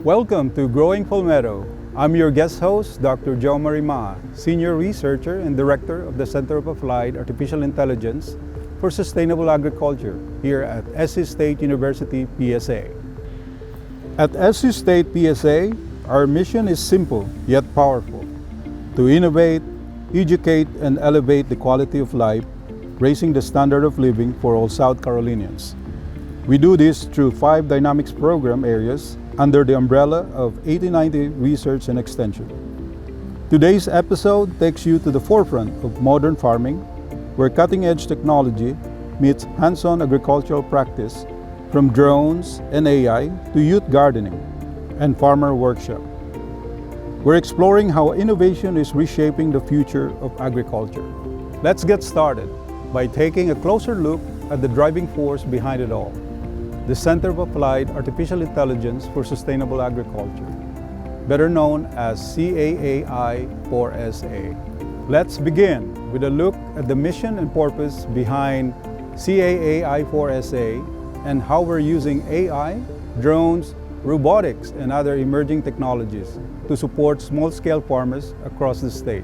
Welcome to Growing Palmetto. I'm your guest host, Dr. Maja, Senior Researcher and Director of the Center of Applied Artificial Intelligence for Sustainable Agriculture here at SC State University PSA. At SC State PSA, our mission is simple yet powerful: to innovate, educate, and elevate the quality of life, raising the standard of living for all South Carolinians. We do this through 5 dynamics program areas under the umbrella of 8090 Research and Extension. Today's episode takes you to the forefront of modern farming, where cutting-edge technology meets hands-on agricultural practice, from drones and AI to youth gardening and farmer workshop. We're exploring how innovation is reshaping the future of agriculture. Let's get started by taking a closer look at the driving force behind it all: the Center of Applied Artificial Intelligence for Sustainable Agriculture, better known as CAAI4SA. Let's begin with a look at the mission and purpose behind CAAI4SA and how we're using AI, drones, robotics, and other emerging technologies to support small-scale farmers across the state.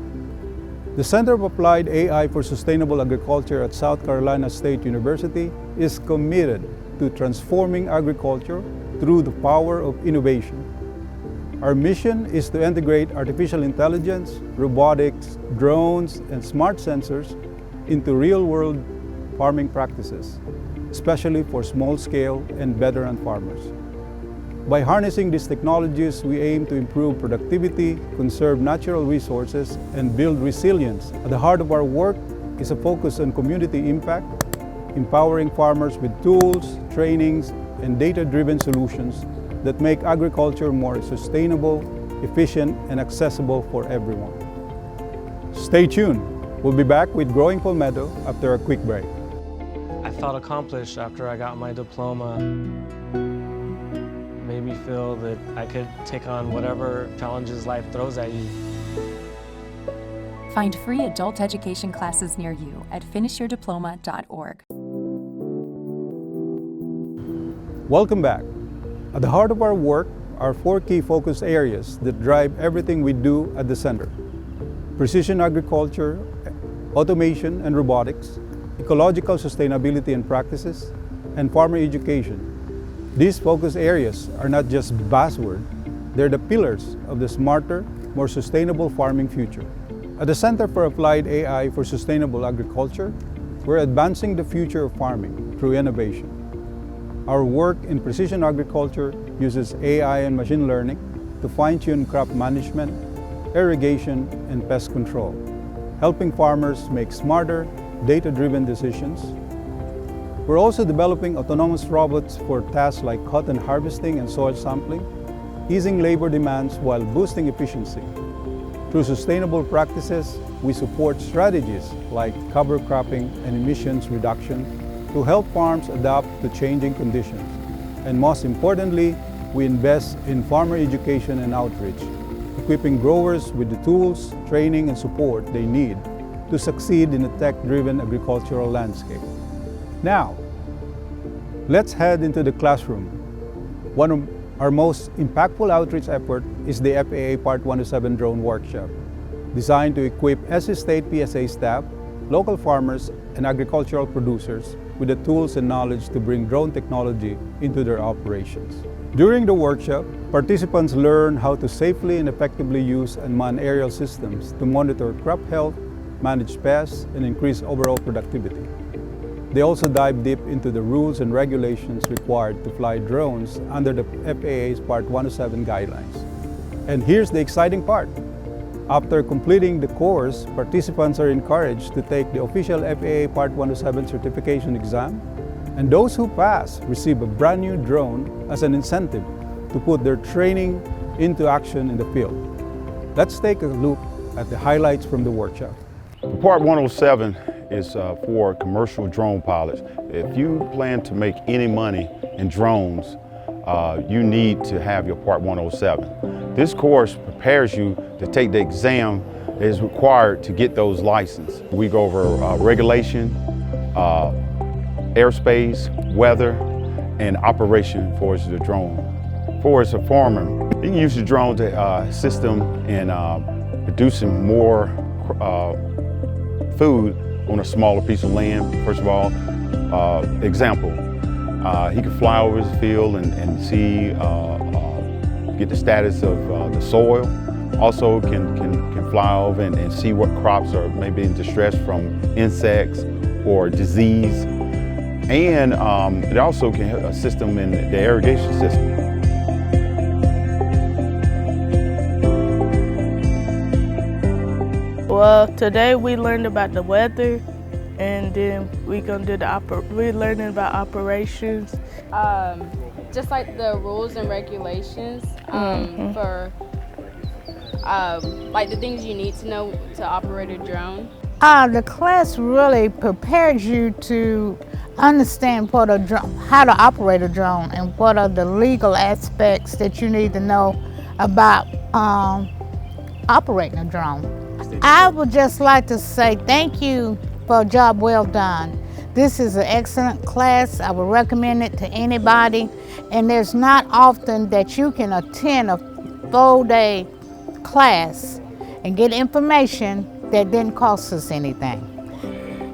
The Center of Applied AI for Sustainable Agriculture at South Carolina State University is committed to transforming agriculture through the power of innovation. Our mission is to integrate artificial intelligence, robotics, drones, and smart sensors into real-world farming practices, especially for small-scale and veteran farmers. By harnessing these technologies, we aim to improve productivity, conserve natural resources, and build resilience. At the heart of our work is a focus on community impact, empowering farmers with tools, trainings, and data-driven solutions that make agriculture more sustainable, efficient, and accessible for everyone. Stay tuned. We'll be back with Growing Palmetto after a quick break. I felt accomplished after I got my diploma. Made me feel that I could take on whatever challenges life throws at you. Find free adult education classes near you at finishyourdiploma.org. Welcome back. At the heart of our work are 4 key focus areas that drive everything we do at the center: precision agriculture, automation and robotics, ecological sustainability and practices, and farmer education. These focus areas are not just buzzwords, they're the pillars of the smarter, more sustainable farming future. At the Center for Applied AI for Sustainable Agriculture, we're advancing the future of farming through innovation. Our work in precision agriculture uses AI and machine learning to fine-tune crop management, irrigation, and pest control, helping farmers make smarter, data-driven decisions. We're also developing autonomous robots for tasks like cotton harvesting and soil sampling, easing labor demands while boosting efficiency. Through sustainable practices, we support strategies like cover cropping and emissions reduction to help farms adapt to changing conditions. And most importantly, we invest in farmer education and outreach, equipping growers with the tools, training, and support they need to succeed in a tech-driven agricultural landscape. Now, let's head into the classroom. One of our most impactful outreach effort is the FAA Part 107 Drone Workshop, designed to equip SC State PSA staff, local farmers, and agricultural producers with the tools and knowledge to bring drone technology into their operations. During the workshop, participants learn how to safely and effectively use unmanned aerial systems to monitor crop health, manage pests, and increase overall productivity. They also dive deep into the rules and regulations required to fly drones under the FAA's Part 107 guidelines. And here's the exciting part. After completing the course, participants are encouraged to take the official FAA Part 107 certification exam, and those who pass receive a brand new drone as an incentive to put their training into action in the field. Let's take a look at the highlights from the workshop. Part 107 is for commercial drone pilots. If you plan to make any money in drones, you need to have your Part 107. This course prepares you to take the exam that is required to get those licenses. We go over regulation, airspace, weather, and operation for the drone. For as a farmer, You can use the drone to assist them in producing more food on a smaller piece of land. First of all, example, he can fly over his field and see, get the status of the soil. Also can fly over and see what crops are maybe in distress from insects or disease. And it also can assist them in the irrigation system. Well, today we learned about the weather, and then we're learning about operations. Just like the rules and regulations for like the things you need to know to operate a drone. The class really prepares you to understand how to operate a drone and what are the legal aspects that you need to know about operating a drone. I would just like to say thank you for a job well done. This is an excellent class. I would recommend it to anybody. And there's not often that you can attend a full-day class and get information that didn't cost us anything.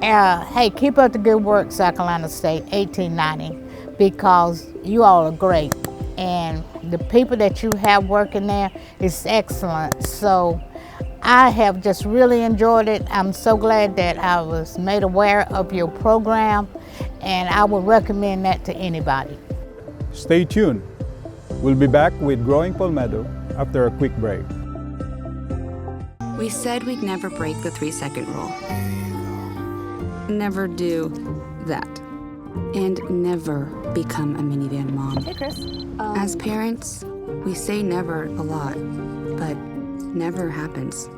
Hey, keep up the good work, South Carolina State 1890, because you all are great. And the people that you have working there is excellent. So I have just really enjoyed it. I'm so glad that I was made aware of your program, and I would recommend that to anybody. Stay tuned. We'll be back with Growing Palmetto after a quick break. We said we'd never break the 3-second rule. Never do that. And never become a minivan mom. Hey, Chris. As parents, we say never a lot, but never happens.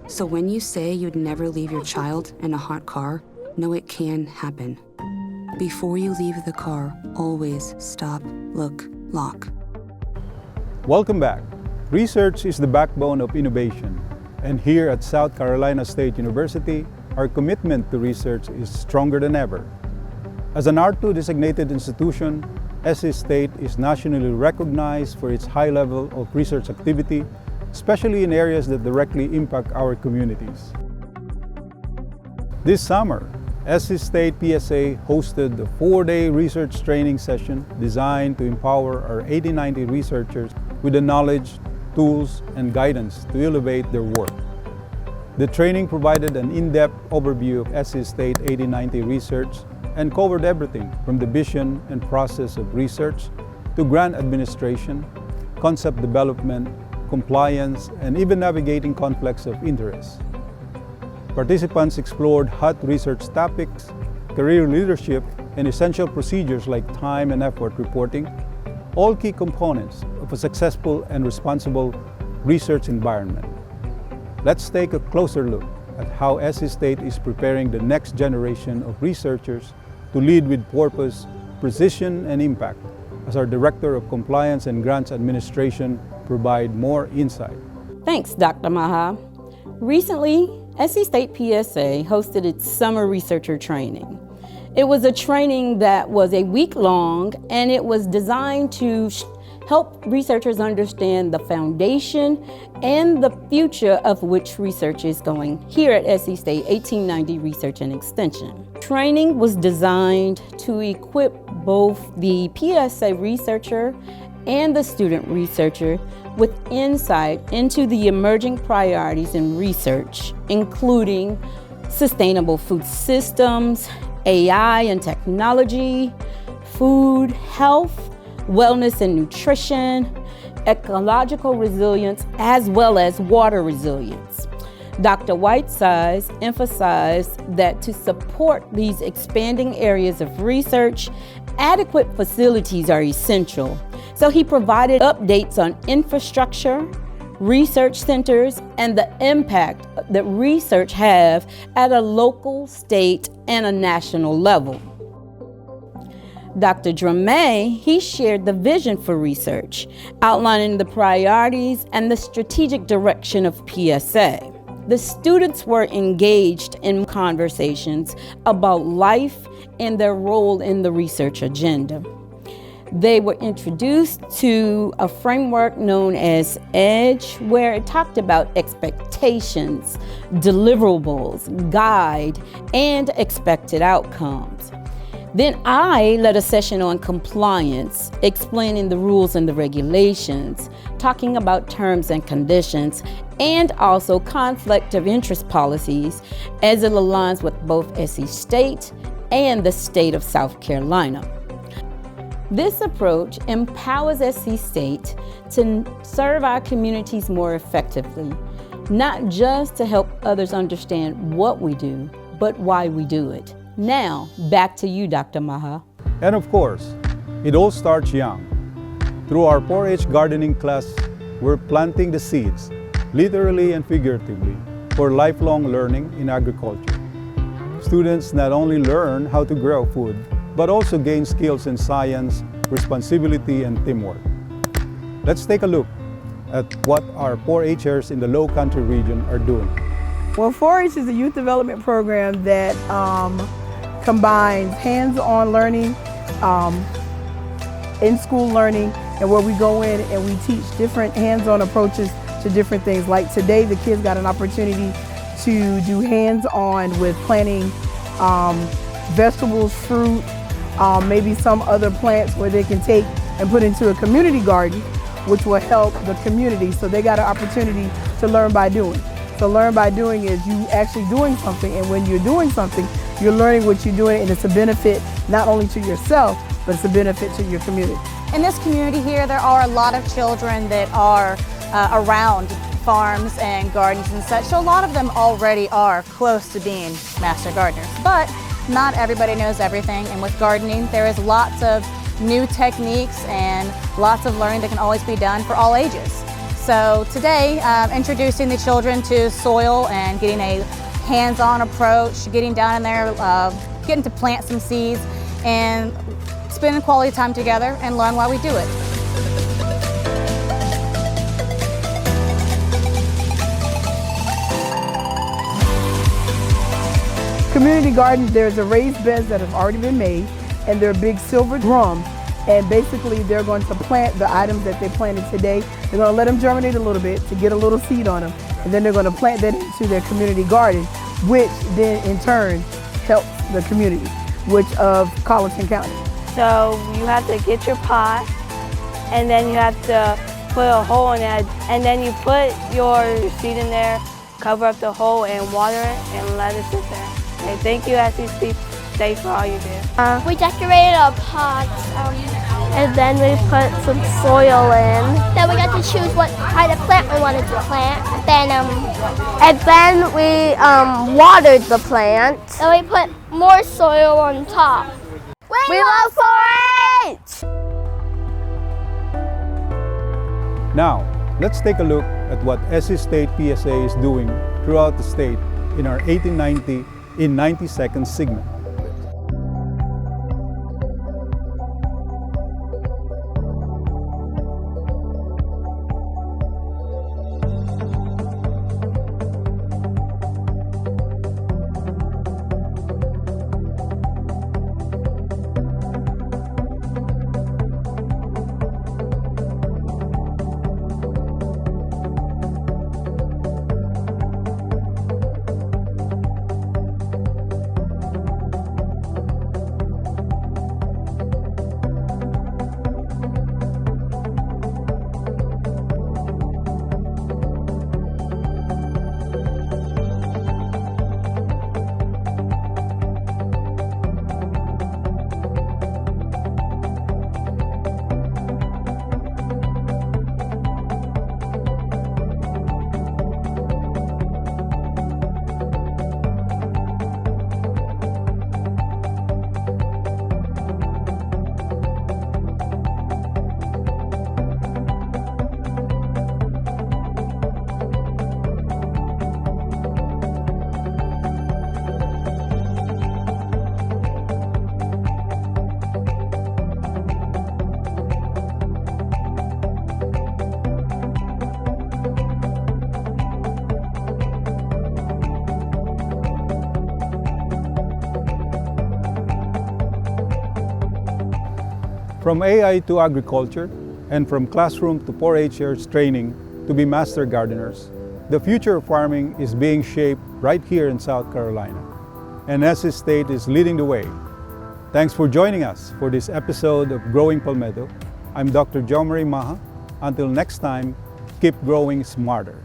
So when you say you'd never leave your child in a hot car, know it can happen. Before you leave the car, always stop, look, lock. Welcome back. Research is the backbone of innovation. And here at South Carolina State University, our commitment to research is stronger than ever. As an R2 designated institution, SC State is nationally recognized for its high level of research activity, especially in areas that directly impact our communities. This summer, SC State PSA hosted a 4-day research training session designed to empower our 8090 researchers with the knowledge, tools, and guidance to elevate their work. The training provided an in-depth overview of SC State 8090 research and covered everything from the vision and process of research to grant administration, concept development, compliance, and even navigating conflicts of interest. Participants explored hot research topics, career leadership, and essential procedures like time and effort reporting, all key components of a successful and responsible research environment. Let's take a closer look at how SC State is preparing the next generation of researchers to lead with purpose, precision, and impact, as our Director of Compliance and Grants Administration provide more insight. Thanks, Dr. Maja. Recently, SC State PSA hosted its summer researcher training. It was a training that was a week long, and it was designed to help researchers understand the foundation and the future of which research is going here at SC State 1890 Research and Extension. Training was designed to equip both the PSA researcher and the student researcher with insight into the emerging priorities in research, including sustainable food systems, AI and technology, food, health, wellness and nutrition, ecological resilience, as well as water resilience. Dr. Whitesides emphasized that to support these expanding areas of research, adequate facilities are essential. So he provided updates on infrastructure, research centers, and the impact that research have at a local, state, and a national level. Dr. Dramé, he shared the vision for research, outlining the priorities and the strategic direction of PSA. The students were engaged in conversations about life and their role in the research agenda. They were introduced to a framework known as EDGE, where it talked about expectations, deliverables, guide, and expected outcomes. Then I led a session on compliance, explaining the rules and the regulations, talking about terms and conditions, and also conflict of interest policies as it aligns with both SC State and the state of South Carolina. This approach empowers SC State to serve our communities more effectively, not just to help others understand what we do, but why we do it. Now, back to you, Dr. Maja. And of course, it all starts young. Through our 4-H gardening class, we're planting the seeds, literally and figuratively, for lifelong learning in agriculture. Students not only learn how to grow food, but also gain skills in science, responsibility, and teamwork. Let's take a look at what our 4-Hers in the Low Country region are doing. Well, 4-H is a youth development program that combines hands-on learning, in-school learning, and where we go in and we teach different hands-on approaches to different things. Like today, the kids got an opportunity to do hands-on with planting vegetables, fruit, maybe some other plants where they can take and put into a community garden, which will help the community. So they got an opportunity to learn by doing. So learn by doing is you actually doing something, and when you're doing something, you're learning what you're doing, and it's a benefit not only to yourself, but it's a benefit to your community. In this community here, there are a lot of children that are around farms and gardens and such, so a lot of them already are close to being master gardeners. But not everybody knows everything, and with gardening, there is lots of new techniques and lots of learning that can always be done for all ages. So today, introducing the children to soil and getting a hands-on approach, getting down in there, getting to plant some seeds, and spending quality time together and learn why we do it. Community gardens, there's a raised beds that have already been made, and they're big silver drums, and basically they're going to plant the items that they planted today. They're going to let them germinate a little bit to get a little seed on them, and then they're going to plant that into their community garden, which then in turn helps the community, which of Colleton County. So you have to get your pot, and then you have to put a hole in it, and then you put your seed in there, cover up the hole, and water it, and let it sit there. Okay, thank you, SC State, for all you do. We decorated our pots, and then we put some soil in. Then we got to choose what kind of plant we wanted to plant. And then we watered the plant. And we put more soil on top. We love 4-H! Now, let's take a look at what SC State PSA is doing throughout the state in our 1890 in 90 seconds segment. From AI to agriculture, and from classroom to 4-H years training to be master gardeners, the future of farming is being shaped right here in South Carolina. And SC State is leading the way. Thanks for joining us for this episode of Growing Palmetto. I'm Dr. Maja. Until next time, keep growing smarter.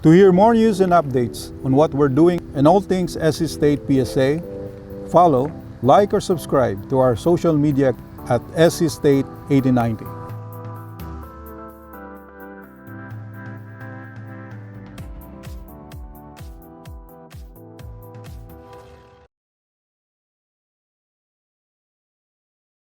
To hear more news and updates on what we're doing and all things SC State PSA, follow, like, or subscribe to our social media at SC State 8090.